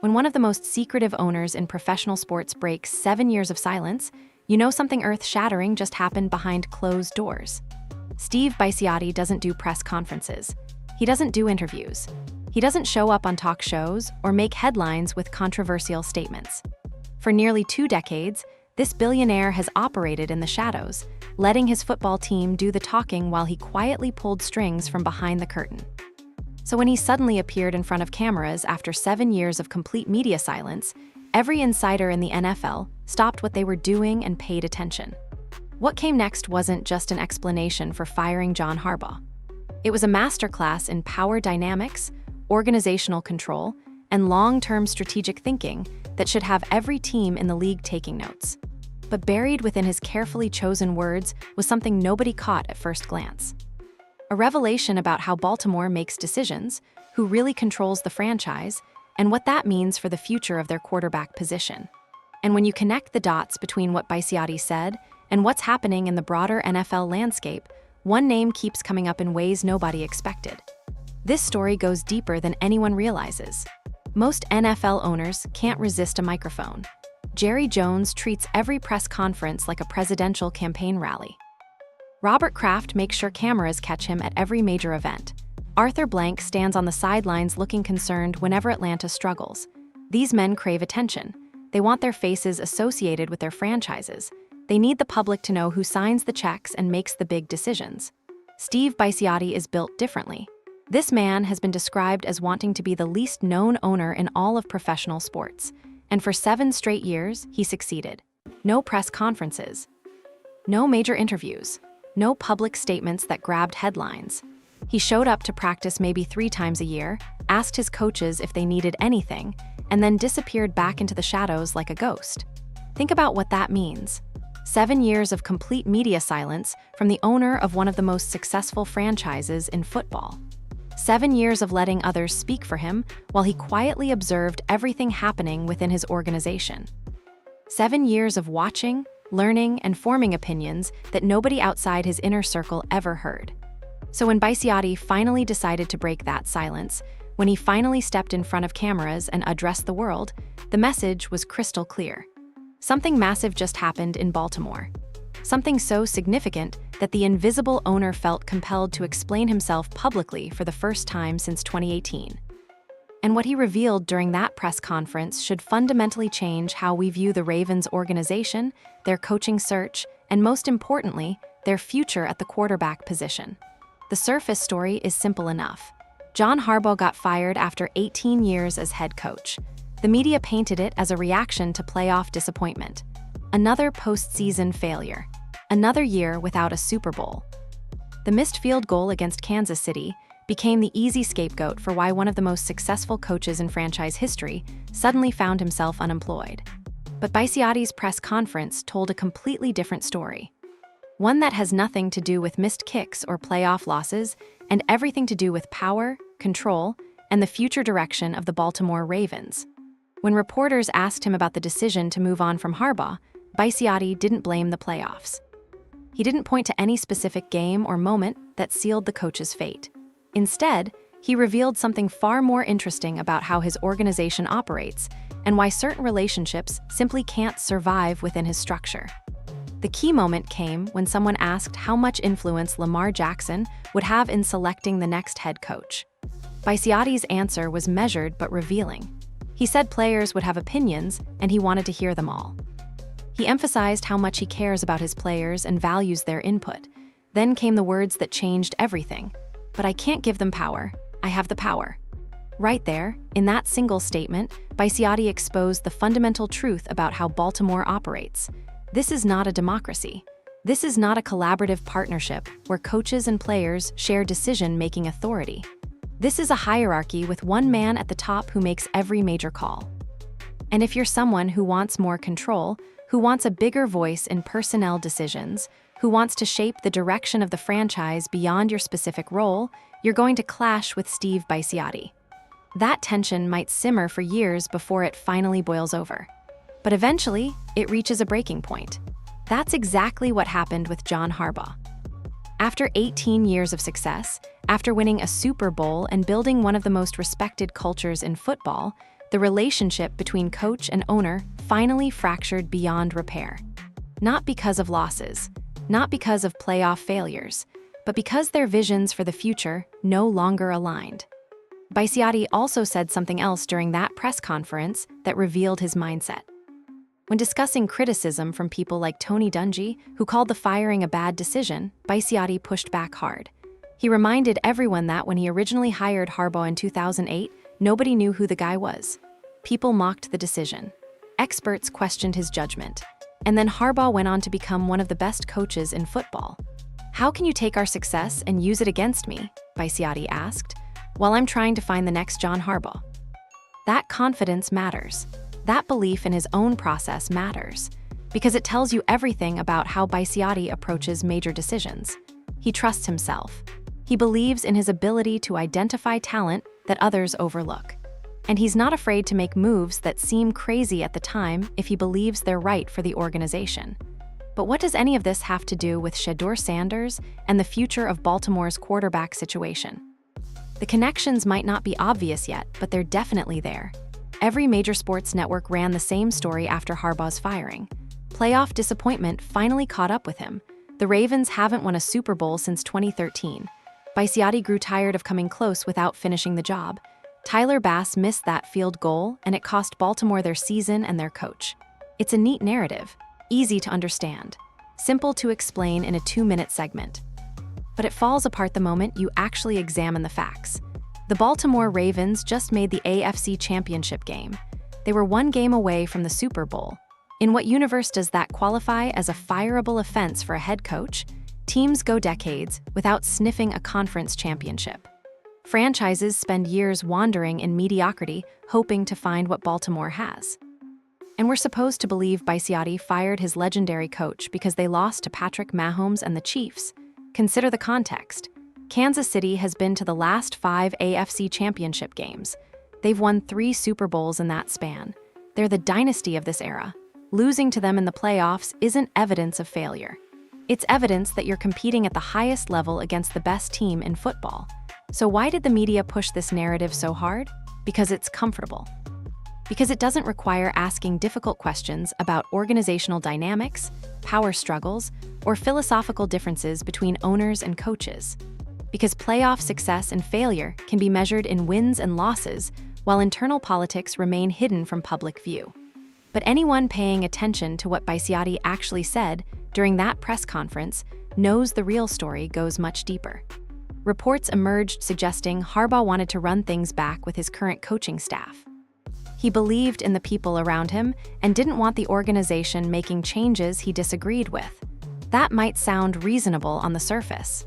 When one of the most secretive owners in professional sports breaks 7 years of silence, you know something earth-shattering just happened behind closed doors. Steve Bisciotti doesn't do press conferences. He doesn't do interviews. He doesn't show up on talk shows or make headlines with controversial statements. For nearly 2 decades, this billionaire has operated in the shadows, letting his football team do the talking while he quietly pulled strings from behind the curtain. So when he suddenly appeared in front of cameras after 7 years of complete media silence, every insider in the NFL stopped what they were doing and paid attention. What came next wasn't just an explanation for firing John Harbaugh. It was a masterclass in power dynamics, organizational control, and long-term strategic thinking that should have every team in the league taking notes. But buried within his carefully chosen words was something nobody caught at first glance. A revelation about how Baltimore makes decisions, who really controls the franchise, and what that means for the future of their quarterback position. And when you connect the dots between what Bisciotti said and what's happening in the broader NFL landscape, one name keeps coming up in ways nobody expected. This story goes deeper than anyone realizes. Most NFL owners can't resist a microphone. Jerry Jones treats every press conference like a presidential campaign rally. Robert Kraft makes sure cameras catch him at every major event. Arthur Blank stands on the sidelines looking concerned whenever Atlanta struggles. These men crave attention. They want their faces associated with their franchises. They need the public to know who signs the checks and makes the big decisions. Steve Bisciotti is built differently. This man has been described as wanting to be the least known owner in all of professional sports. And for 7 straight years, he succeeded. No press conferences. No major interviews. No public statements that grabbed headlines. He showed up to practice maybe 3 times a year, asked his coaches if they needed anything, and then disappeared back into the shadows like a ghost. Think about what that means. 7 years of complete media silence from the owner of one of the most successful franchises in football. 7 years of letting others speak for him while he quietly observed everything happening within his organization. 7 years of watching, learning, and forming opinions that nobody outside his inner circle ever heard. So when Bisciotti finally decided to break that silence, when he finally stepped in front of cameras and addressed the world, the message was crystal clear. Something massive just happened in Baltimore. Something so significant that the invisible owner felt compelled to explain himself publicly for the first time since 2018. And what he revealed during that press conference should fundamentally change how we view the Ravens organization, their coaching search, and most importantly, their future at the quarterback position. The surface story is simple enough. John Harbaugh got fired after 18 years as head coach. The media painted it as a reaction to playoff disappointment. Another postseason failure. Another year without a Super Bowl. The missed field goal against Kansas City became the easy scapegoat for why one of the most successful coaches in franchise history suddenly found himself unemployed. But Bisciotti's press conference told a completely different story. One that has nothing to do with missed kicks or playoff losses, and everything to do with power, control, and the future direction of the Baltimore Ravens. When reporters asked him about the decision to move on from Harbaugh, Bisciotti didn't blame the playoffs. He didn't point to any specific game or moment that sealed the coach's fate. Instead, he revealed something far more interesting about how his organization operates and why certain relationships simply can't survive within his structure. The key moment came when someone asked how much influence Lamar Jackson would have in selecting the next head coach. Bisciotti's answer was measured but revealing. He said players would have opinions, and he wanted to hear them all. He emphasized how much he cares about his players and values their input. Then came the words that changed everything. But I can't give them power. I have the power. Right there, in that single statement, Bisciotti exposed the fundamental truth about how Baltimore operates. This is not a democracy. This is not a collaborative partnership where coaches and players share decision-making authority. This is a hierarchy with one man at the top who makes every major call. And if you're someone who wants more control, who wants a bigger voice in personnel decisions, who wants to shape the direction of the franchise beyond your specific role, you're going to clash with Steve Bisciotti. That tension might simmer for years before it finally boils over. But eventually, it reaches a breaking point. That's exactly what happened with John Harbaugh. After 18 years of success, after winning a Super Bowl and building one of the most respected cultures in football, The relationship between coach and owner finally fractured beyond repair. Not because of losses, not because of playoff failures, but because their visions for the future no longer aligned. Bisciotti also said something else during that press conference that revealed his mindset. When discussing criticism from people like Tony Dungy, who called the firing a bad decision, Bisciotti pushed back hard. He reminded everyone that when he originally hired Harbaugh in 2008, nobody knew who the guy was. People mocked the decision. Experts questioned his judgment. And then Harbaugh went on to become one of the best coaches in football. "How can you take our success and use it against me?" Bisciotti asked, "while I'm trying to find the next John Harbaugh." That confidence matters. That belief in his own process matters, because it tells you everything about how Bisciotti approaches major decisions. He trusts himself. He believes in his ability to identify talent that others overlook. And he's not afraid to make moves that seem crazy at the time if he believes they're right for the organization. But what does any of this have to do with Shedeur Sanders and the future of Baltimore's quarterback situation? The connections might not be obvious yet, but they're definitely there. Every major sports network ran the same story after Harbaugh's firing. Playoff disappointment finally caught up with him. The Ravens haven't won a Super Bowl since 2013. Bisciotti grew tired of coming close without finishing the job. Tyler Bass missed that field goal, and it cost Baltimore their season and their coach. It's a neat narrative, easy to understand, simple to explain in a 2-minute segment. But it falls apart the moment you actually examine the facts. The Baltimore Ravens just made the AFC Championship game. They were one game away from the Super Bowl. In what universe does that qualify as a fireable offense for a head coach? Teams go decades without sniffing a conference championship. Franchises spend years wandering in mediocrity, hoping to find what Baltimore has. And we're supposed to believe Bisciotti fired his legendary coach because they lost to Patrick Mahomes and the Chiefs. Consider the context. Kansas City has been to the last 5 AFC Championship games. They've won 3 Super Bowls in that span. They're the dynasty of this era. Losing to them in the playoffs isn't evidence of failure. It's evidence that you're competing at the highest level against the best team in football. So why did the media push this narrative so hard? Because it's comfortable. Because it doesn't require asking difficult questions about organizational dynamics, power struggles, or philosophical differences between owners and coaches. Because playoff success and failure can be measured in wins and losses, while internal politics remain hidden from public view. But anyone paying attention to what Bisciotti actually said during that press conference knows the real story goes much deeper. Reports emerged suggesting Harbaugh wanted to run things back with his current coaching staff. He believed in the people around him and didn't want the organization making changes he disagreed with. That might sound reasonable on the surface.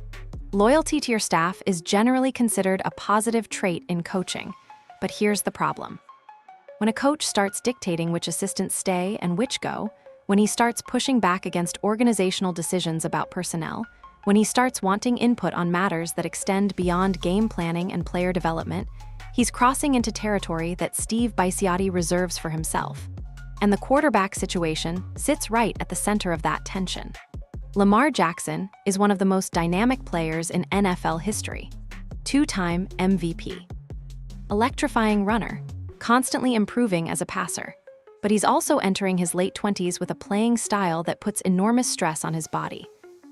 Loyalty to your staff is generally considered a positive trait in coaching, but here's the problem. When a coach starts dictating which assistants stay and which go, when he starts pushing back against organizational decisions about personnel, when he starts wanting input on matters that extend beyond game planning and player development, he's crossing into territory that Steve Bisciotti reserves for himself. And the quarterback situation sits right at the center of that tension. Lamar Jackson is one of the most dynamic players in NFL history. 2-time MVP. Electrifying runner, constantly improving as a passer. But he's also entering his late 20s with a playing style that puts enormous stress on his body.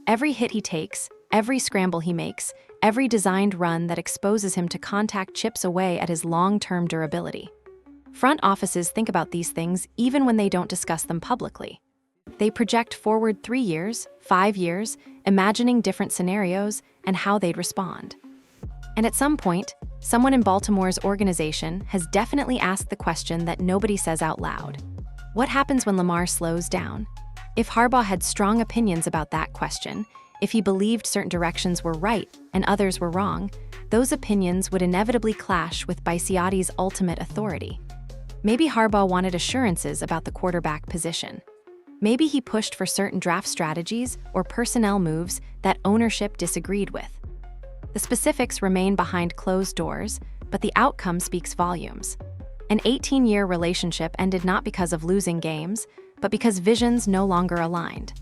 Every hit he takes, every scramble he makes, every designed run that exposes him to contact chips away at his long-term durability. Front offices think about these things even when they don't discuss them publicly. They project forward 3 years, 5 years, imagining different scenarios and how they'd respond. And at some point, someone in Baltimore's organization has definitely asked the question that nobody says out loud. What happens when Lamar slows down? If Harbaugh had strong opinions about that question, if he believed certain directions were right and others were wrong, those opinions would inevitably clash with Bisciotti's ultimate authority. Maybe Harbaugh wanted assurances about the quarterback position. Maybe he pushed for certain draft strategies or personnel moves that ownership disagreed with. The specifics remain behind closed doors, but the outcome speaks volumes. An 18-year relationship ended not because of losing games, but because visions no longer aligned.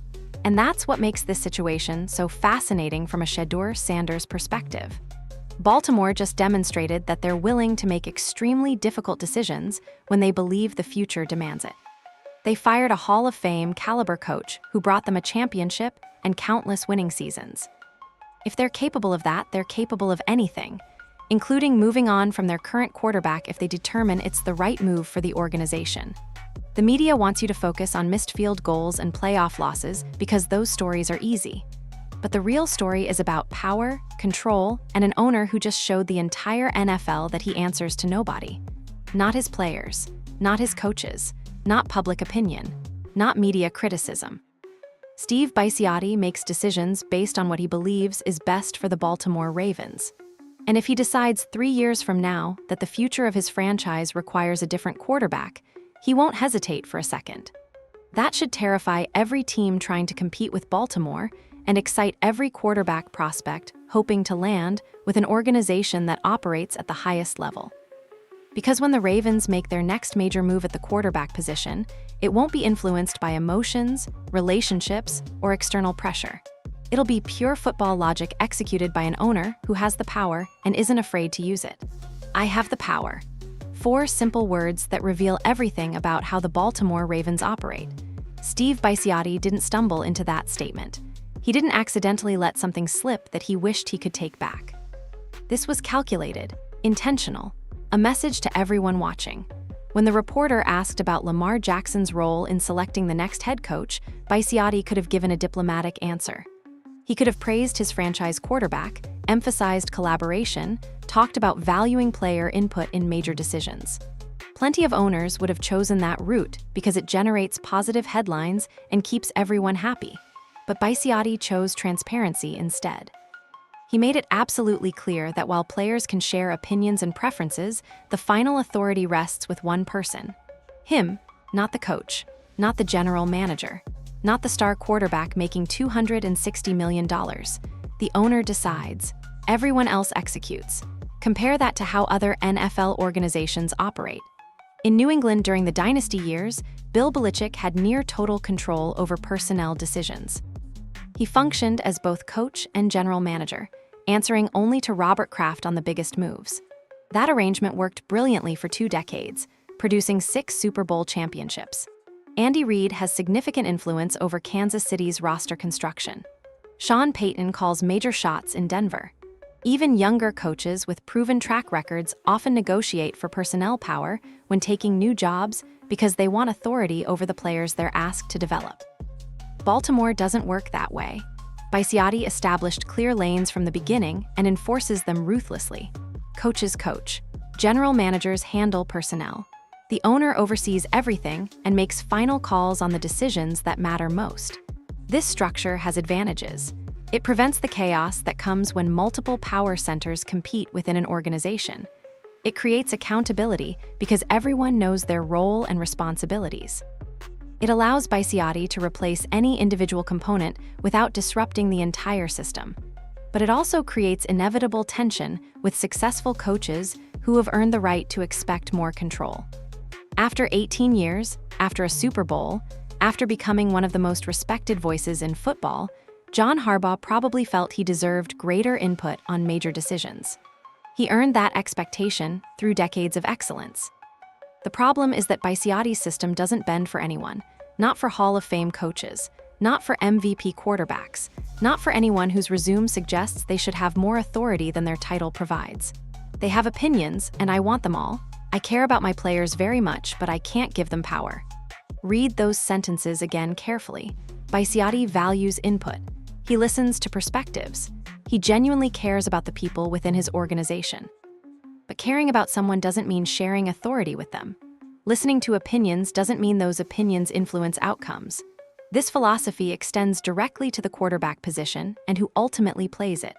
And that's what makes this situation so fascinating from a Shedeur Sanders perspective. Baltimore just demonstrated that they're willing to make extremely difficult decisions when they believe the future demands it. They fired a Hall of Fame caliber coach who brought them a championship and countless winning seasons. If they're capable of that, they're capable of anything, including moving on from their current quarterback if they determine it's the right move for the organization. The media wants you to focus on missed field goals and playoff losses because those stories are easy. But the real story is about power, control, and an owner who just showed the entire NFL that he answers to nobody. Not his players, not his coaches, not public opinion, not media criticism. Steve Bisciotti makes decisions based on what he believes is best for the Baltimore Ravens. And if he decides 3 years from now that the future of his franchise requires a different quarterback, he won't hesitate for a second. That should terrify every team trying to compete with Baltimore and excite every quarterback prospect hoping to land with an organization that operates at the highest level. Because when the Ravens make their next major move at the quarterback position, it won't be influenced by emotions, relationships, or external pressure. It'll be pure football logic executed by an owner who has the power and isn't afraid to use it. I have the power. 4 simple words that reveal everything about how the Baltimore Ravens operate. Steve Bisciotti didn't stumble into that statement. He didn't accidentally let something slip that he wished he could take back. This was calculated, intentional, a message to everyone watching. When the reporter asked about Lamar Jackson's role in selecting the next head coach, Bisciotti could have given a diplomatic answer. He could have praised his franchise quarterback, emphasized collaboration, talked about valuing player input in major decisions. Plenty of owners would have chosen that route because it generates positive headlines and keeps everyone happy. But Bisciotti chose transparency instead. He made it absolutely clear that while players can share opinions and preferences, the final authority rests with one person. Him, not the coach, not the general manager, not the star quarterback making $260 million. The owner decides. Everyone else executes. Compare that to how other NFL organizations operate. In New England during the dynasty years, Bill Belichick had near total control over personnel decisions. He functioned as both coach and general manager, answering only to Robert Kraft on the biggest moves. That arrangement worked brilliantly for 2 decades, producing 6 Super Bowl championships. Andy Reid has significant influence over Kansas City's roster construction. Sean Payton calls major shots in Denver. Even younger coaches with proven track records often negotiate for personnel power when taking new jobs because they want authority over the players they're asked to develop. Baltimore doesn't work that way. Bisciotti established clear lanes from the beginning and enforces them ruthlessly. Coaches coach. General managers handle personnel. The owner oversees everything and makes final calls on the decisions that matter most. This structure has advantages. It prevents the chaos that comes when multiple power centers compete within an organization. It creates accountability because everyone knows their role and responsibilities. It allows Bisciotti to replace any individual component without disrupting the entire system. But it also creates inevitable tension with successful coaches who have earned the right to expect more control. After 18 years, after a Super Bowl, after becoming one of the most respected voices in football, John Harbaugh probably felt he deserved greater input on major decisions. He earned that expectation through decades of excellence. The problem is that Bisciotti's system doesn't bend for anyone, not for Hall of Fame coaches, not for MVP quarterbacks, not for anyone whose resume suggests they should have more authority than their title provides. They have opinions, and I want them all. I care about my players very much, but I can't give them power. Read those sentences again carefully. Bisciotti values input. He listens to perspectives. He genuinely cares about the people within his organization. But caring about someone doesn't mean sharing authority with them. Listening to opinions doesn't mean those opinions influence outcomes. This philosophy extends directly to the quarterback position and who ultimately plays it.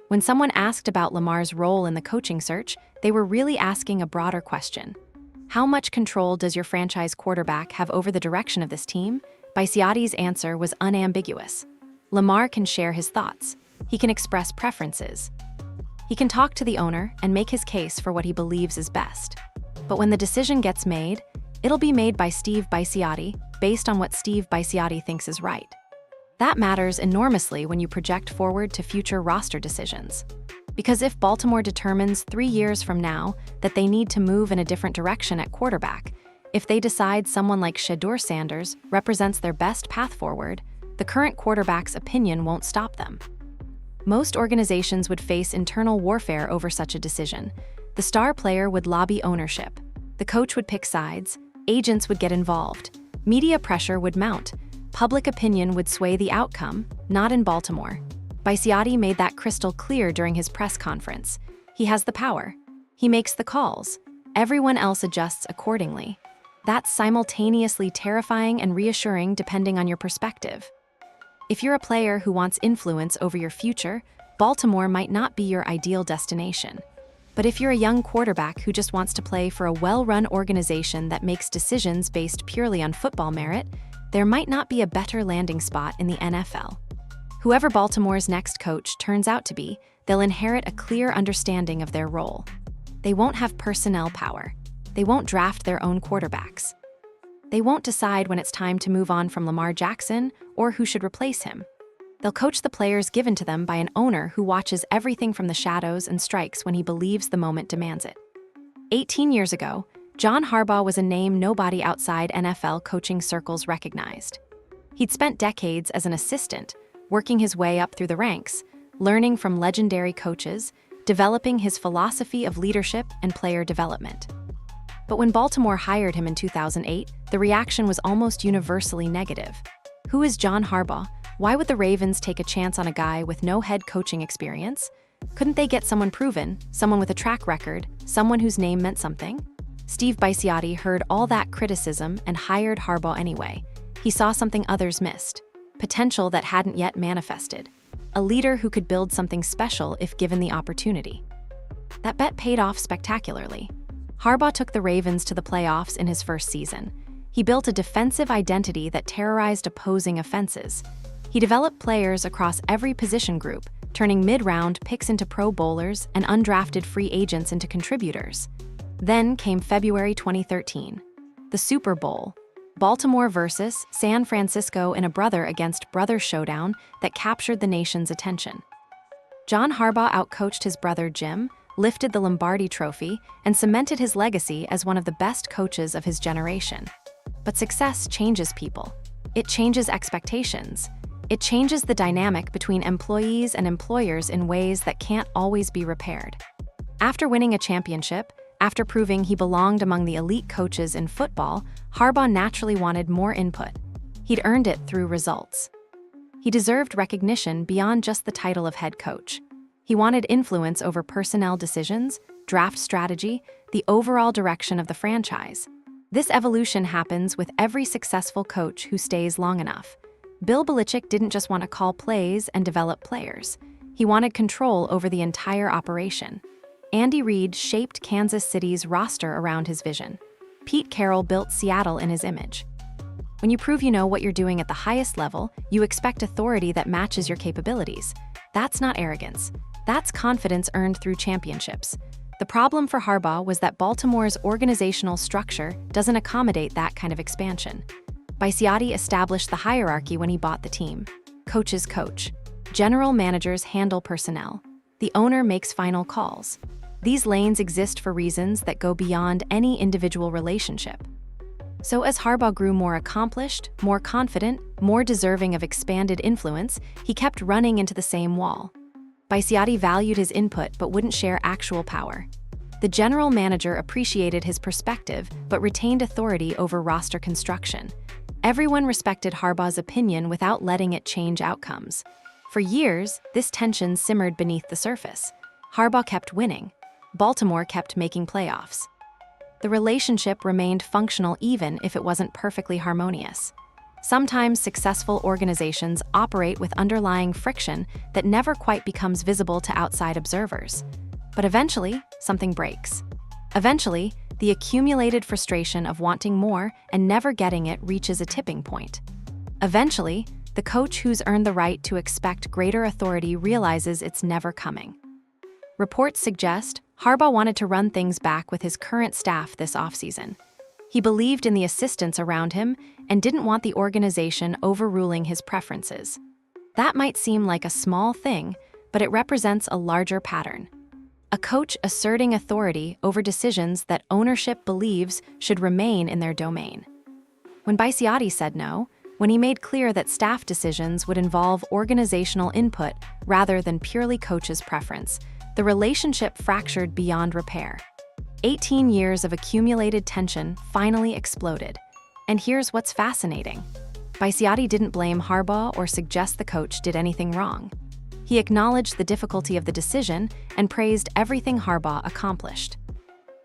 When someone asked about Lamar's role in the coaching search, they were really asking a broader question. How much control does your franchise quarterback have over the direction of this team? Bisciotti's answer was unambiguous. Lamar can share his thoughts. He can express preferences. He can talk to the owner and make his case for what he believes is best. But when the decision gets made, it'll be made by Steve Bisciotti based on what Steve Bisciotti thinks is right. That matters enormously when you project forward to future roster decisions. Because if Baltimore determines 3 years from now that they need to move in a different direction at quarterback, if they decide someone like Shedeur Sanders represents their best path forward, the current quarterback's opinion won't stop them. Most organizations would face internal warfare over such a decision. The star player would lobby ownership. The coach would pick sides. Agents would get involved. Media pressure would mount. Public opinion would sway the outcome, not in Baltimore. Bisciotti made that crystal clear during his press conference. He has the power. He makes the calls. Everyone else adjusts accordingly. That's simultaneously terrifying and reassuring depending on your perspective. If you're a player who wants influence over your future, Baltimore might not be your ideal destination. But if you're a young quarterback who just wants to play for a well-run organization that makes decisions based purely on football merit, there might not be a better landing spot in the NFL. Whoever Baltimore's next coach turns out to be, they'll inherit a clear understanding of their role. They won't have personnel power. They won't draft their own quarterbacks. They won't decide when it's time to move on from Lamar Jackson or who should replace him. They'll coach the players given to them by an owner who watches everything from the shadows and strikes when he believes the moment demands it. 18 years ago, John Harbaugh was a name nobody outside NFL coaching circles recognized. He'd spent decades as an assistant, working his way up through the ranks, learning from legendary coaches, developing his philosophy of leadership and player development. But when Baltimore hired him in 2008, the reaction was almost universally negative. Who is John Harbaugh? Why would the Ravens take a chance on a guy with no head coaching experience? Couldn't they get someone proven, someone with a track record, someone whose name meant something? Steve Bisciotti heard all that criticism and hired Harbaugh anyway. He saw something others missed. Potential that hadn't yet manifested. A leader who could build something special if given the opportunity. That bet paid off spectacularly. Harbaugh took the Ravens to the playoffs in his first season. He built a defensive identity that terrorized opposing offenses. He developed players across every position group, turning mid-round picks into Pro Bowlers and undrafted free agents into contributors. Then came February 2013, the Super Bowl. Baltimore versus San Francisco in a brother-against-brother showdown that captured the nation's attention. John Harbaugh outcoached his brother Jim, lifted the Lombardi Trophy, and cemented his legacy as one of the best coaches of his generation. But success changes people. It changes expectations. It changes the dynamic between employees and employers in ways that can't always be repaired. After winning a championship, after proving he belonged among the elite coaches in football, Harbaugh naturally wanted more input. He'd earned it through results. He deserved recognition beyond just the title of head coach. He wanted influence over personnel decisions, draft strategy, the overall direction of the franchise. This evolution happens with every successful coach who stays long enough. Bill Belichick didn't just want to call plays and develop players. He wanted control over the entire operation. Andy Reid shaped Kansas City's roster around his vision. Pete Carroll built Seattle in his image. When you prove you know what you're doing at the highest level, you expect authority that matches your capabilities. That's not arrogance. That's confidence earned through championships. The problem for Harbaugh was that Baltimore's organizational structure doesn't accommodate that kind of expansion. Bisciotti established the hierarchy when he bought the team. Coaches coach. General managers handle personnel. The owner makes final calls. These lanes exist for reasons that go beyond any individual relationship. So as Harbaugh grew more accomplished, more confident, more deserving of expanded influence, he kept running into the same wall. Bisciotti valued his input but wouldn't share actual power. The general manager appreciated his perspective but retained authority over roster construction. Everyone respected Harbaugh's opinion without letting it change outcomes. For years, this tension simmered beneath the surface. Harbaugh kept winning. Baltimore kept making playoffs. The relationship remained functional even if it wasn't perfectly harmonious. Sometimes successful organizations operate with underlying friction that never quite becomes visible to outside observers. But eventually, something breaks. Eventually, the accumulated frustration of wanting more and never getting it reaches a tipping point. Eventually, the coach who's earned the right to expect greater authority realizes it's never coming. Reports suggest Harbaugh wanted to run things back with his current staff this offseason. He believed in the assistants around him and didn't want the organization overruling his preferences. That might seem like a small thing, but it represents a larger pattern. A coach asserting authority over decisions that ownership believes should remain in their domain. When Bisciotti said no, when he made clear that staff decisions would involve organizational input rather than purely coach's preference, the relationship fractured beyond repair. 18 years of accumulated tension finally exploded. And here's what's fascinating. Bisciotti didn't blame Harbaugh or suggest the coach did anything wrong. He acknowledged the difficulty of the decision and praised everything Harbaugh accomplished.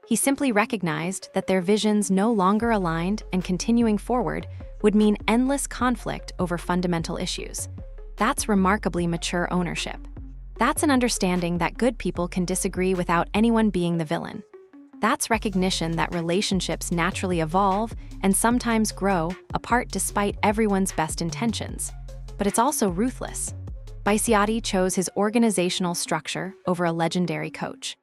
He simply recognized that their visions no longer aligned and continuing forward would mean endless conflict over fundamental issues. That's remarkably mature ownership. That's an understanding that good people can disagree without anyone being the villain. That's recognition that relationships naturally evolve and sometimes grow apart despite everyone's best intentions. But it's also ruthless. Bisciotti chose his organizational structure over a legendary coach.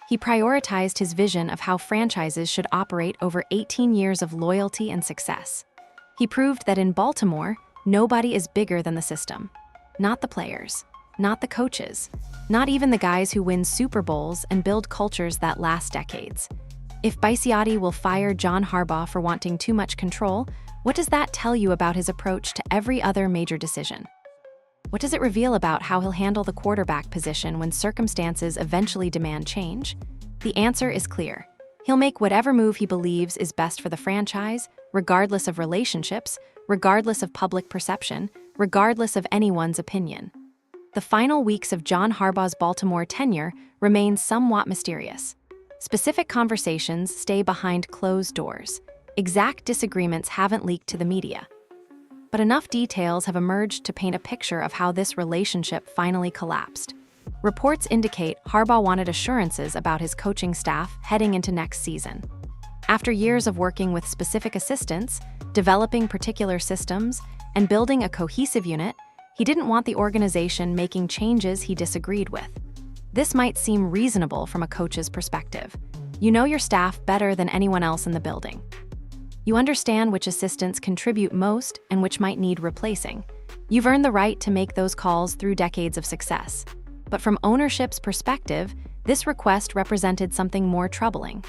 He prioritized his vision of how franchises should operate over 18 years of loyalty and success. He proved that in Baltimore, nobody is bigger than the system. Not the players, not the coaches, not even the guys who win Super Bowls and build cultures that last decades. If Bisciotti will fire John Harbaugh for wanting too much control, what does that tell you about his approach to every other major decision? What does it reveal about how he'll handle the quarterback position when circumstances eventually demand change? The answer is clear. He'll make whatever move he believes is best for the franchise, regardless of relationships, regardless of public perception, regardless of anyone's opinion. The final weeks of John Harbaugh's Baltimore tenure remain somewhat mysterious. Specific conversations stay behind closed doors. Exact disagreements haven't leaked to the media. But enough details have emerged to paint a picture of how this relationship finally collapsed. Reports indicate Harbaugh wanted assurances about his coaching staff heading into next season. After years of working with specific assistants, developing particular systems, and building a cohesive unit, he didn't want the organization making changes he disagreed with. This might seem reasonable from a coach's perspective. You know your staff better than anyone else in the building. You understand which assistants contribute most and which might need replacing. You've earned the right to make those calls through decades of success. But from ownership's perspective, this request represented something more troubling.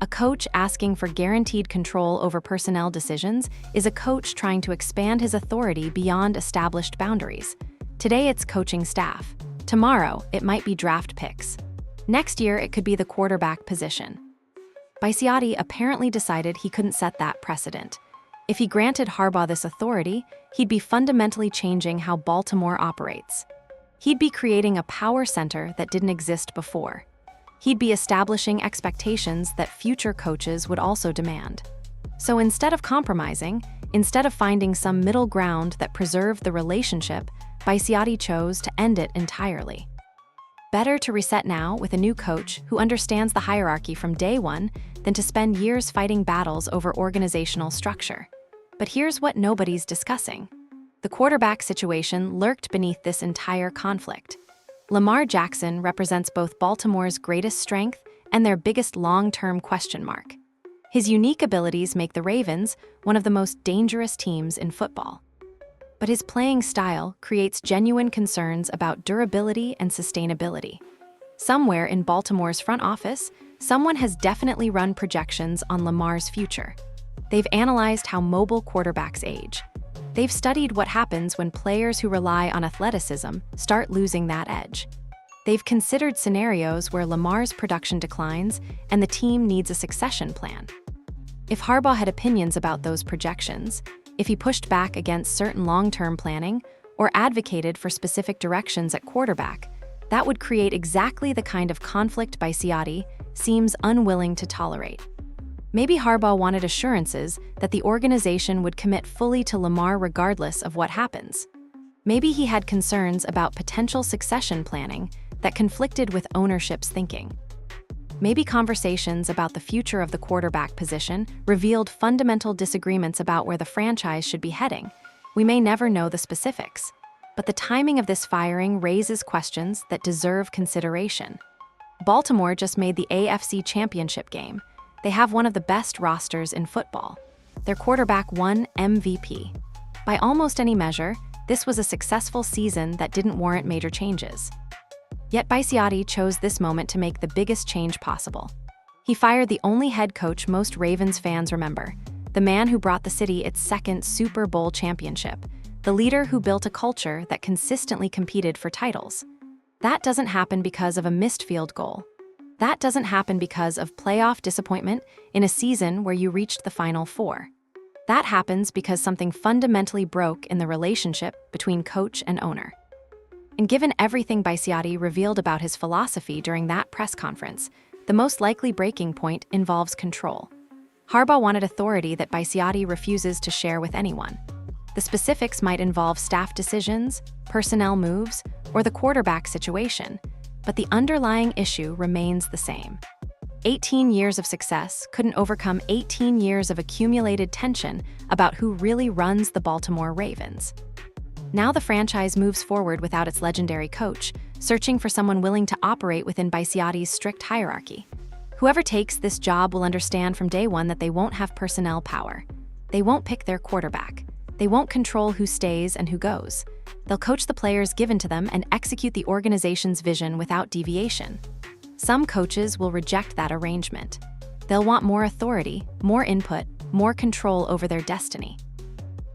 A coach asking for guaranteed control over personnel decisions is a coach trying to expand his authority beyond established boundaries. Today it's coaching staff. Tomorrow, it might be draft picks. Next year, it could be the quarterback position. Bisciotti apparently decided he couldn't set that precedent. If he granted Harbaugh this authority, he'd be fundamentally changing how Baltimore operates. He'd be creating a power center that didn't exist before. He'd be establishing expectations that future coaches would also demand. So instead of compromising, instead of finding some middle ground that preserved the relationship, Bisciotti chose to end it entirely. Better to reset now with a new coach who understands the hierarchy from day one than to spend years fighting battles over organizational structure. But here's what nobody's discussing. The quarterback situation lurked beneath this entire conflict. Lamar Jackson represents both Baltimore's greatest strength and their biggest long-term question mark. His unique abilities make the Ravens one of the most dangerous teams in football. But his playing style creates genuine concerns about durability and sustainability. Somewhere in Baltimore's front office, someone has definitely run projections on Lamar's future. They've analyzed how mobile quarterbacks age. They've studied what happens when players who rely on athleticism start losing that edge. They've considered scenarios where Lamar's production declines and the team needs a succession plan. If Harbaugh had opinions about those projections, if he pushed back against certain long-term planning, or advocated for specific directions at quarterback, that would create exactly the kind of conflict Bisciotti seems unwilling to tolerate. Maybe Harbaugh wanted assurances that the organization would commit fully to Lamar regardless of what happens. Maybe he had concerns about potential succession planning that conflicted with ownership's thinking. Maybe conversations about the future of the quarterback position revealed fundamental disagreements about where the franchise should be heading. We may never know the specifics, but the timing of this firing raises questions that deserve consideration. Baltimore just made the AFC Championship game. They have one of the best rosters in football. Their quarterback won MVP. By almost any measure, This was a successful season that didn't warrant major changes. Yet Bisciotti chose this moment to make the biggest change possible. He fired the only head coach most Ravens fans remember, the man who brought the city its second Super Bowl championship, the leader who built a culture that consistently competed for titles. That doesn't happen because of a missed field goal. That doesn't happen because of playoff disappointment in a season where you reached the Final Four. That happens because something fundamentally broke in the relationship between coach and owner. And given everything Bisciotti revealed about his philosophy during that press conference, the most likely breaking point involves control. Harbaugh wanted authority that Bisciotti refuses to share with anyone. The specifics might involve staff decisions, personnel moves, or the quarterback situation, but the underlying issue remains the same. 18 years of success couldn't overcome 18 years of accumulated tension about who really runs the Baltimore Ravens. Now the franchise moves forward without its legendary coach, searching for someone willing to operate within Bisciotti's strict hierarchy. Whoever takes this job will understand from day one that they won't have personnel power. They won't pick their quarterback. They won't control who stays and who goes. They'll coach the players given to them and execute the organization's vision without deviation. Some coaches will reject that arrangement. They'll want more authority, more input, more control over their destiny.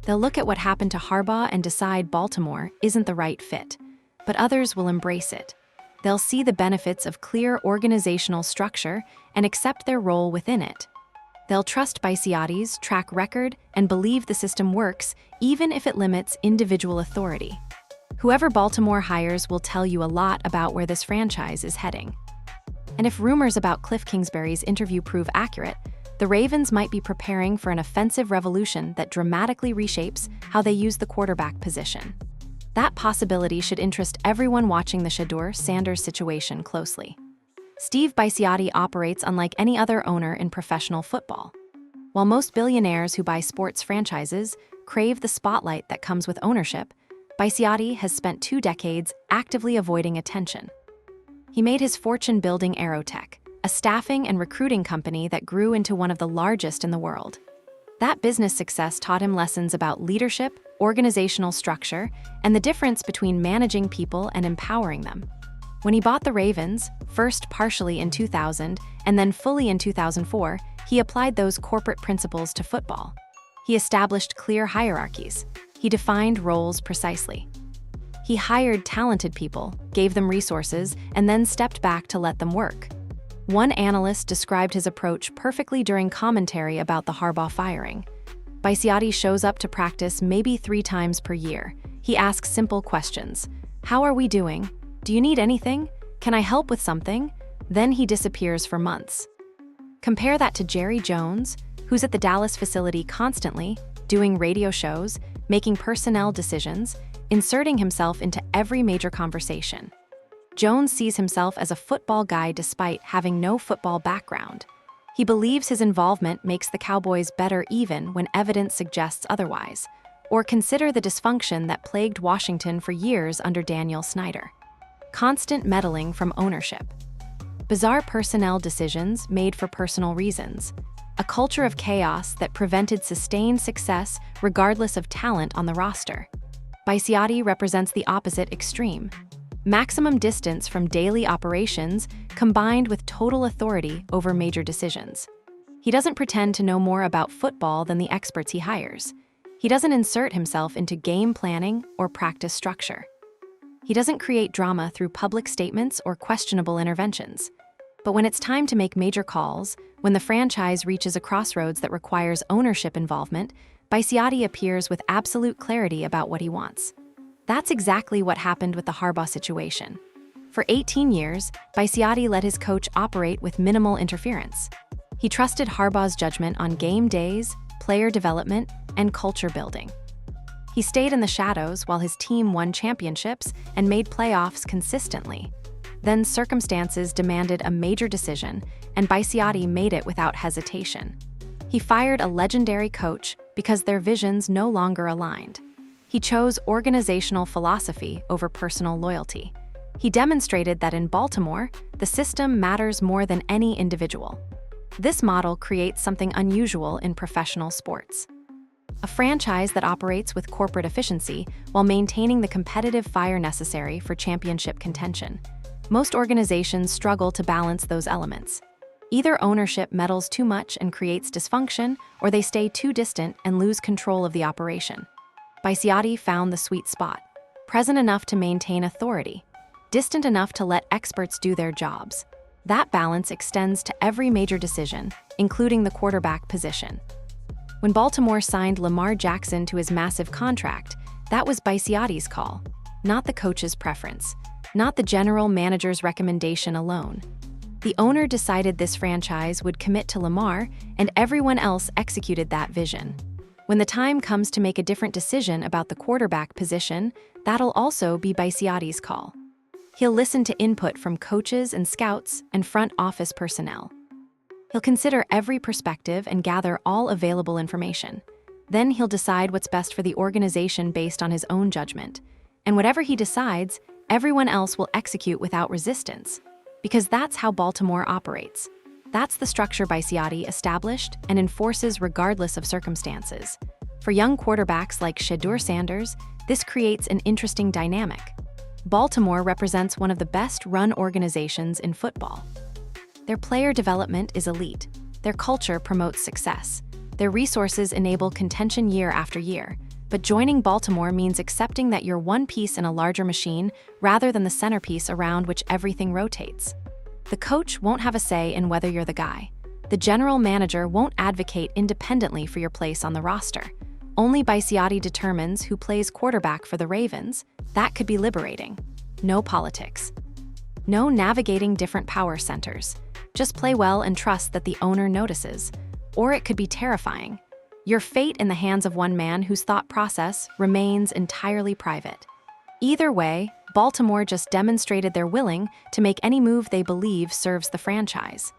They'll look at what happened to Harbaugh and decide Baltimore isn't the right fit, but others will embrace it. They'll see the benefits of clear organizational structure and accept their role within it. They'll trust Bisciotti's track record and believe the system works, even if it limits individual authority. Whoever Baltimore hires will tell you a lot about where this franchise is heading. And if rumors about Cliff Kingsbury's interview prove accurate, the Ravens might be preparing for an offensive revolution that dramatically reshapes how they use the quarterback position. That possibility should interest everyone watching the Shedeur Sanders situation closely. Steve Bisciotti operates unlike any other owner in professional football. While most billionaires who buy sports franchises crave the spotlight that comes with ownership, Bisciotti has spent 2 decades actively avoiding attention. He made his fortune building Aerotech, a staffing and recruiting company that grew into one of the largest in the world. That business success taught him lessons about leadership, organizational structure, and the difference between managing people and empowering them. When he bought the Ravens, first partially in 2000 and then fully in 2004, he applied those corporate principles to football. He established clear hierarchies. He defined roles precisely. He hired talented people, gave them resources, and then stepped back to let them work. One analyst described his approach perfectly during commentary about the Harbaugh firing. Bisciotti shows up to practice maybe 3 times per year. He asks simple questions. How are we doing? Do you need anything? Can I help with something? Then he disappears for months. Compare that to Jerry Jones, who's at the Dallas facility constantly, doing radio shows, making personnel decisions, inserting himself into every major conversation. Jones sees himself as a football guy despite having no football background. He believes his involvement makes the Cowboys better even when evidence suggests otherwise. Or consider the dysfunction that plagued Washington for years under Daniel Snyder. Constant meddling from ownership. Bizarre personnel decisions made for personal reasons. A culture of chaos that prevented sustained success regardless of talent on the roster. Bisciotti represents the opposite extreme. Maximum distance from daily operations combined with total authority over major decisions. He doesn't pretend to know more about football than the experts he hires. He doesn't insert himself into game planning or practice structure. He doesn't create drama through public statements or questionable interventions. But when it's time to make major calls, when the franchise reaches a crossroads that requires ownership involvement, Bisciotti appears with absolute clarity about what he wants. That's exactly what happened with the Harbaugh situation. For 18 years, Bisciotti let his coach operate with minimal interference. He trusted Harbaugh's judgment on game days, player development, and culture building. He stayed in the shadows while his team won championships and made playoffs consistently. Then circumstances demanded a major decision, and Bisciotti made it without hesitation. He fired a legendary coach because their visions no longer aligned. He chose organizational philosophy over personal loyalty. He demonstrated that in Baltimore, the system matters more than any individual. This model creates something unusual in professional sports. a franchise that operates with corporate efficiency while maintaining the competitive fire necessary for championship contention. Most organizations struggle to balance those elements. Either ownership meddles too much and creates dysfunction, or they stay too distant and lose control of the operation. Bisciotti found the sweet spot, present enough to maintain authority, distant enough to let experts do their jobs. That balance extends to every major decision, including the quarterback position. When Baltimore signed Lamar Jackson to his massive contract, that was Bisciotti's call, not the coach's preference, not the general manager's recommendation alone. The owner decided this franchise would commit to Lamar, and everyone else executed that vision. When the time comes to make a different decision about the quarterback position, that'll also be Bisciotti's call. He'll listen to input from coaches and scouts and front office personnel. He'll consider every perspective and gather all available information. Then he'll decide what's best for the organization based on his own judgment. And whatever he decides, everyone else will execute without resistance. Because that's how Baltimore operates. That's the structure Bisciotti established and enforces regardless of circumstances. For young quarterbacks like Shedeur Sanders, this creates an interesting dynamic. Baltimore represents one of the best-run organizations in football. Their player development is elite. Their culture promotes success. Their resources enable contention year after year. But joining Baltimore means accepting that you're one piece in a larger machine rather than the centerpiece around which everything rotates. The coach won't have a say in whether you're the guy. The general manager won't advocate independently for your place on the roster. Only Bisciotti determines who plays quarterback for the Ravens. That could be liberating. No politics. No navigating different power centers. Just play well and trust that the owner notices. Or it could be terrifying. Your fate in the hands of one man whose thought process remains entirely private. Either way, Baltimore just demonstrated they're willing to make any move they believe serves the franchise.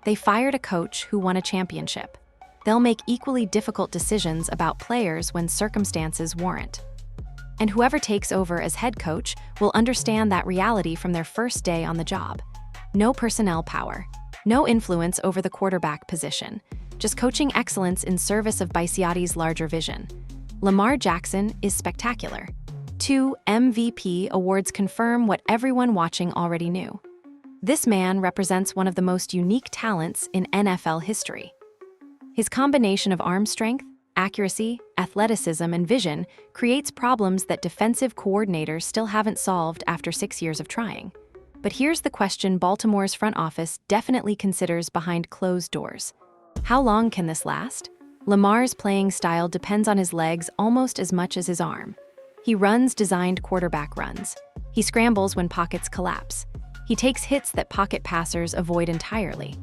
They fired a coach who won a championship. They'll make equally difficult decisions about players when circumstances warrant. And whoever takes over as head coach will understand that reality from their first day on the job. No personnel power, no influence over the quarterback position, just coaching excellence in service of Bisciotti's larger vision. Lamar Jackson is spectacular. 2 MVP awards confirm what everyone watching already knew. This man represents one of the most unique talents in NFL history. His combination of arm strength, accuracy, athleticism, and vision creates problems that defensive coordinators still haven't solved after 6 years of trying. But here's the question Baltimore's front office definitely considers behind closed doors. How long can this last? Lamar's playing style depends on his legs almost as much as his arm. He runs designed quarterback runs. He scrambles when pockets collapse. He takes hits that pocket passers avoid entirely.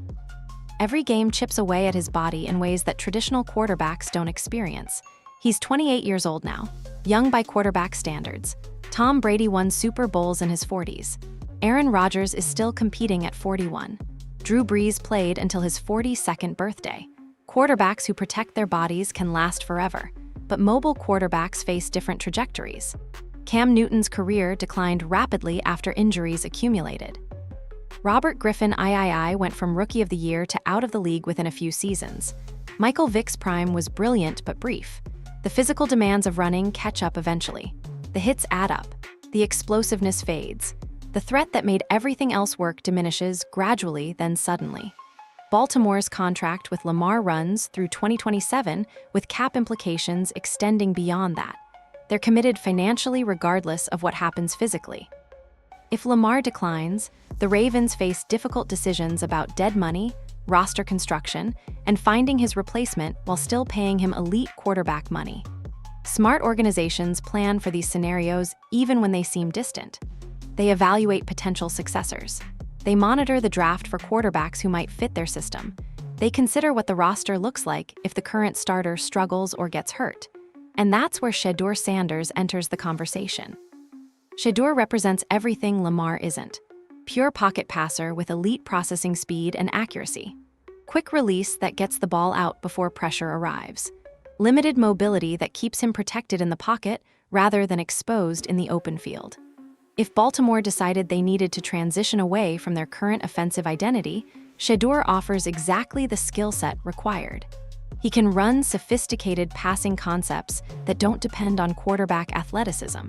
Every game chips away at his body in ways that traditional quarterbacks don't experience. He's 28 years old now, young by quarterback standards. Tom Brady won Super Bowls in his 40s. Aaron Rodgers is still competing at 41. Drew Brees played until his 42nd birthday. Quarterbacks who protect their bodies can last forever, but mobile quarterbacks face different trajectories. Cam Newton's career declined rapidly after injuries accumulated. Robert Griffin III went from Rookie of the Year to out of the league within a few seasons. Michael Vick's prime was brilliant but brief. The physical demands of running catch up eventually. The hits add up. The explosiveness fades. The threat that made everything else work diminishes gradually, then suddenly. Baltimore's contract with Lamar runs through 2027, with cap implications extending beyond that. They're committed financially regardless of what happens physically. If Lamar declines, the Ravens face difficult decisions about dead money, roster construction, and finding his replacement while still paying him elite quarterback money. Smart organizations plan for these scenarios even when they seem distant. They evaluate potential successors. They monitor the draft for quarterbacks who might fit their system. They consider what the roster looks like if the current starter struggles or gets hurt. And that's where Shedeur Sanders enters the conversation. Shedeur represents everything Lamar isn't. Pure pocket passer with elite processing speed and accuracy. Quick release that gets the ball out before pressure arrives. Limited mobility that keeps him protected in the pocket rather than exposed in the open field. If Baltimore decided they needed to transition away from their current offensive identity, Shedeur offers exactly the skill set required. He can run sophisticated passing concepts that don't depend on quarterback athleticism.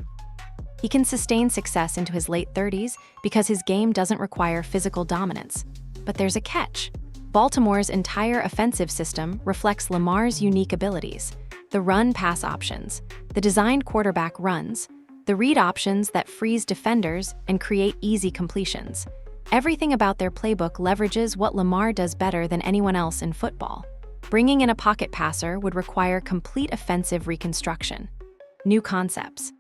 He can sustain success into his late 30s because his game doesn't require physical dominance. But there's a catch. Baltimore's entire offensive system reflects Lamar's unique abilities: the run-pass options, the designed quarterback runs, the read options that freeze defenders and create easy completions. Everything about their playbook leverages what Lamar does better than anyone else in football. Bringing in a pocket passer would require complete offensive reconstruction. New concepts,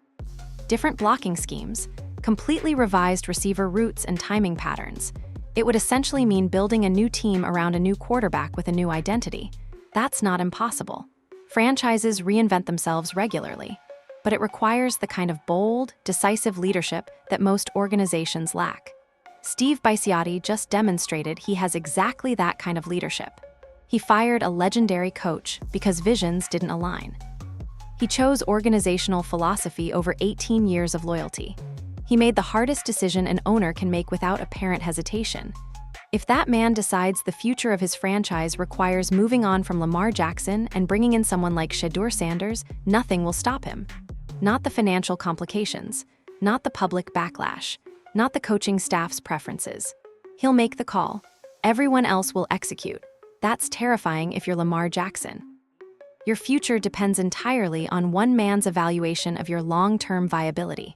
different blocking schemes, completely revised receiver routes and timing patterns. It would essentially mean building a new team around a new quarterback with a new identity. That's not impossible. Franchises reinvent themselves regularly, but it requires the kind of bold, decisive leadership that most organizations lack. Steve Bisciotti just demonstrated he has exactly that kind of leadership. He fired a legendary coach because visions didn't align. He chose organizational philosophy over 18 years of loyalty. He made the hardest decision an owner can make without apparent hesitation. If that man decides the future of his franchise requires moving on from Lamar Jackson and bringing in someone like Shedeur Sanders, nothing will stop him. Not the financial complications, not the public backlash, not the coaching staff's preferences. He'll make the call. Everyone else will execute. That's terrifying if you're Lamar Jackson. Your future depends entirely on one man's evaluation of your long-term viability.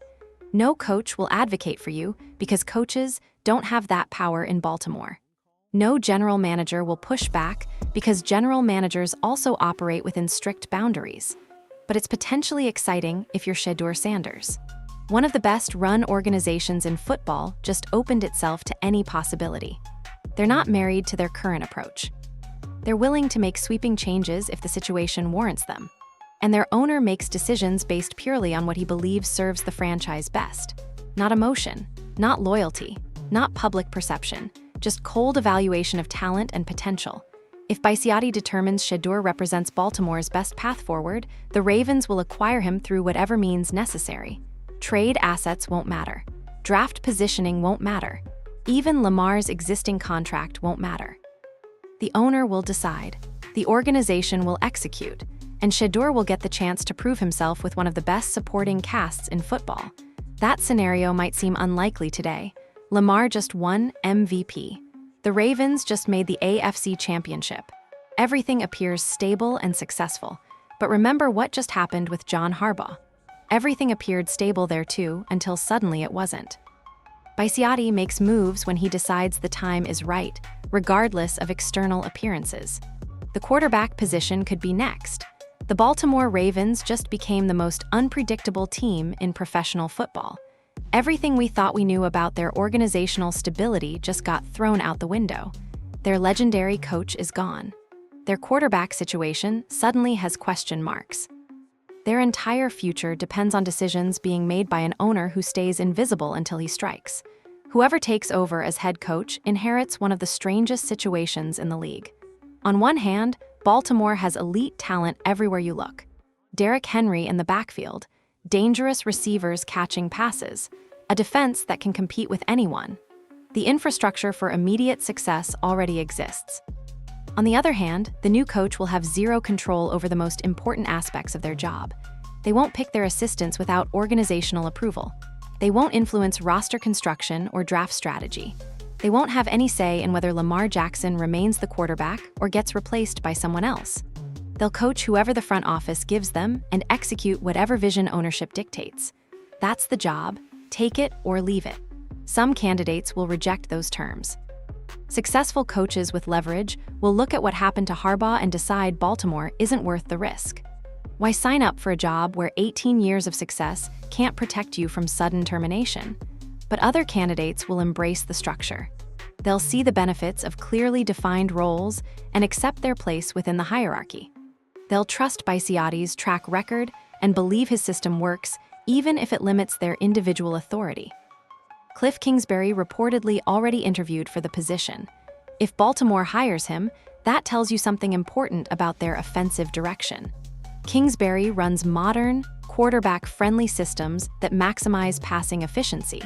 No coach will advocate for you because coaches don't have that power in Baltimore. No general manager will push back because general managers also operate within strict boundaries. But it's potentially exciting if you're Shedeur Sanders. One of the best-run organizations in football just opened itself to any possibility. They're not married to their current approach. They're willing to make sweeping changes if the situation warrants them. And their owner makes decisions based purely on what he believes serves the franchise best. Not emotion, not loyalty, not public perception, just cold evaluation of talent and potential. If Bisciotti determines Shedeur represents Baltimore's best path forward, the Ravens will acquire him through whatever means necessary. Trade assets won't matter. Draft positioning won't matter. Even Lamar's existing contract won't matter. The owner will decide. The organization will execute. And Shedeur will get the chance to prove himself with one of the best supporting casts in football. That scenario might seem unlikely today. Lamar just won MVP. The Ravens just made the AFC Championship. Everything appears stable and successful. But remember what just happened with John Harbaugh. Everything appeared stable there too, until suddenly it wasn't. Bisciotti makes moves when he decides the time is right, regardless of external appearances. The quarterback position could be next. The Baltimore Ravens just became the most unpredictable team in professional football. Everything we thought we knew about their organizational stability just got thrown out the window. Their legendary coach is gone. Their quarterback situation suddenly has question marks. Their entire future depends on decisions being made by an owner who stays invisible until he strikes. Whoever takes over as head coach inherits one of the strangest situations in the league. On one hand, Baltimore has elite talent everywhere you look. Derrick Henry in the backfield, dangerous receivers catching passes, a defense that can compete with anyone. The infrastructure for immediate success already exists. On the other hand, the new coach will have zero control over the most important aspects of their job. They won't pick their assistants without organizational approval. They won't influence roster construction or draft strategy. They won't have any say in whether Lamar Jackson remains the quarterback or gets replaced by someone else. They'll coach whoever the front office gives them and execute whatever vision ownership dictates. That's the job. Take it or leave it. Some candidates will reject those terms. Successful coaches with leverage will look at what happened to Harbaugh and decide Baltimore isn't worth the risk. Why sign up for a job where 18 years of success can't protect you from sudden termination? But other candidates will embrace the structure. They'll see the benefits of clearly defined roles and accept their place within the hierarchy. They'll trust Bisciotti's track record and believe his system works, even if it limits their individual authority. Cliff Kingsbury reportedly already interviewed for the position. If Baltimore hires him, that tells you something important about their offensive direction. Kingsbury runs modern, quarterback-friendly systems that maximize passing efficiency.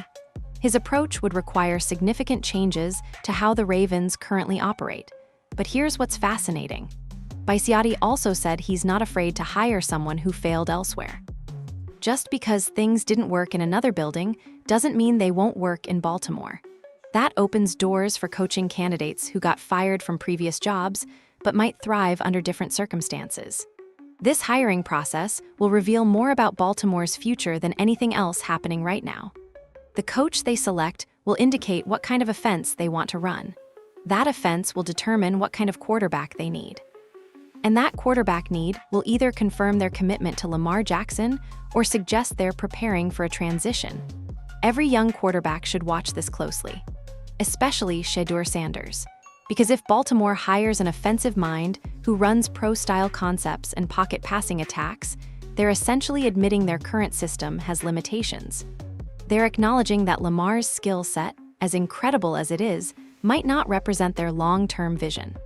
His approach would require significant changes to how the Ravens currently operate. But here's what's fascinating. Bisciotti also said he's not afraid to hire someone who failed elsewhere. Just because things didn't work in another building doesn't mean they won't work in Baltimore. That opens doors for coaching candidates who got fired from previous jobs but might thrive under different circumstances. This hiring process will reveal more about Baltimore's future than anything else happening right now. The coach they select will indicate what kind of offense they want to run. That offense will determine what kind of quarterback they need. And that quarterback need will either confirm their commitment to Lamar Jackson or suggest they're preparing for a transition. Every young quarterback should watch this closely, especially Shedeur Sanders. Because if Baltimore hires an offensive mind who runs pro-style concepts and pocket passing attacks, they're essentially admitting their current system has limitations. They're acknowledging that Lamar's skill set, as incredible as it is, might not represent their long-term vision.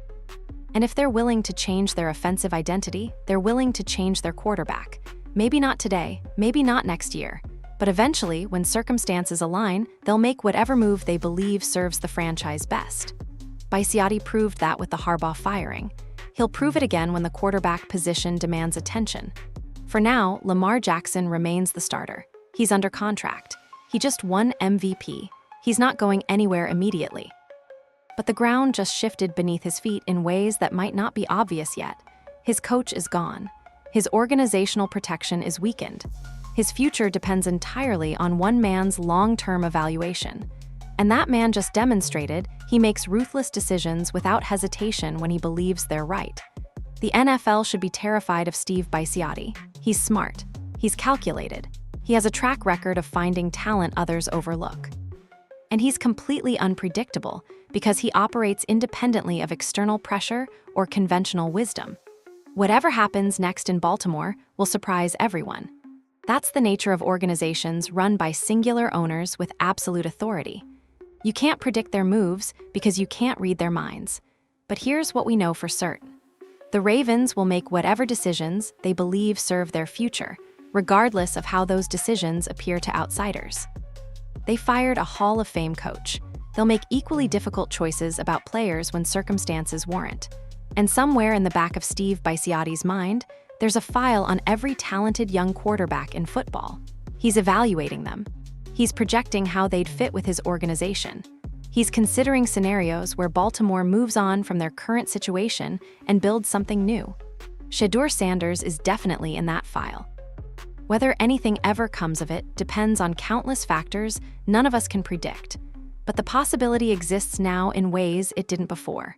And if they're willing to change their offensive identity, they're willing to change their quarterback. Maybe not today, maybe not next year, but eventually, when circumstances align, they'll make whatever move they believe serves the franchise best. Bisciotti proved that with the Harbaugh firing. He'll prove it again when the quarterback position demands attention. For now, Lamar Jackson remains the starter. He's under contract. He just won MVP. He's not going anywhere immediately. But the ground just shifted beneath his feet in ways that might not be obvious yet. His coach is gone. His organizational protection is weakened. His future depends entirely on one man's long-term evaluation. And that man just demonstrated he makes ruthless decisions without hesitation when he believes they're right. The NFL should be terrified of Steve Bisciotti. He's smart. He's calculated. He has a track record of finding talent others overlook. And he's completely unpredictable because he operates independently of external pressure or conventional wisdom. Whatever happens next in Baltimore will surprise everyone. That's the nature of organizations run by singular owners with absolute authority. You can't predict their moves because you can't read their minds. But here's what we know for certain. The Ravens will make whatever decisions they believe serve their future, regardless of how those decisions appear to outsiders. They fired a Hall of Fame coach. They'll make equally difficult choices about players when circumstances warrant. And somewhere in the back of Steve Bisciotti's mind, there's a file on every talented young quarterback in football. He's evaluating them. He's projecting how they'd fit with his organization. He's considering scenarios where Baltimore moves on from their current situation and builds something new. Shedeur Sanders is definitely in that file. Whether anything ever comes of it depends on countless factors none of us can predict. But the possibility exists now in ways it didn't before.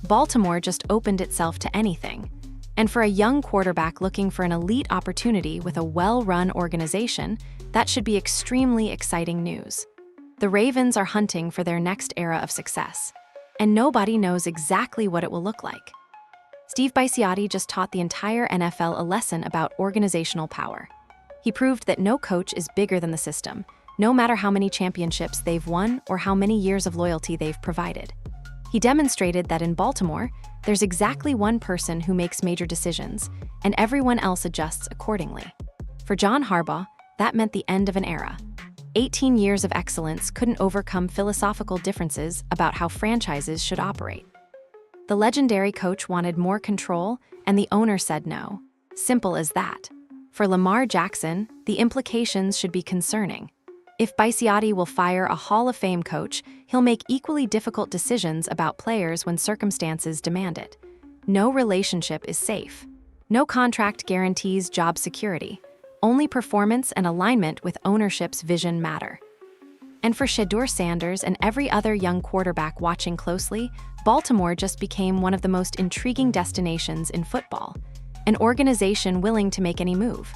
Baltimore just opened itself to anything. And for a young quarterback looking for an elite opportunity with a well-run organization, that should be extremely exciting news. The Ravens are hunting for their next era of success, and nobody knows exactly what it will look like. Steve Bisciotti just taught the entire NFL a lesson about organizational power. He proved that no coach is bigger than the system, no matter how many championships they've won or how many years of loyalty they've provided. He demonstrated that in Baltimore, there's exactly one person who makes major decisions, and everyone else adjusts accordingly. For John Harbaugh, that meant the end of an era. 18 years of excellence couldn't overcome philosophical differences about how franchises should operate. The legendary coach wanted more control, and the owner said no. Simple as that. For Lamar Jackson, the implications should be concerning. If Bisciotti will fire a Hall of Fame coach, he'll make equally difficult decisions about players when circumstances demand it. No relationship is safe. No contract guarantees job security. Only performance and alignment with ownership's vision matter. And for Shedeur Sanders and every other young quarterback watching closely, Baltimore just became one of the most intriguing destinations in football. An organization willing to make any move.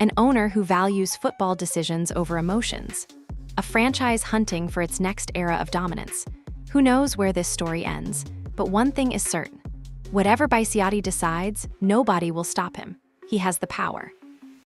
An owner who values football decisions over emotions. A franchise hunting for its next era of dominance. Who knows where this story ends, but one thing is certain. Whatever Bisciotti decides, nobody will stop him. He has the power.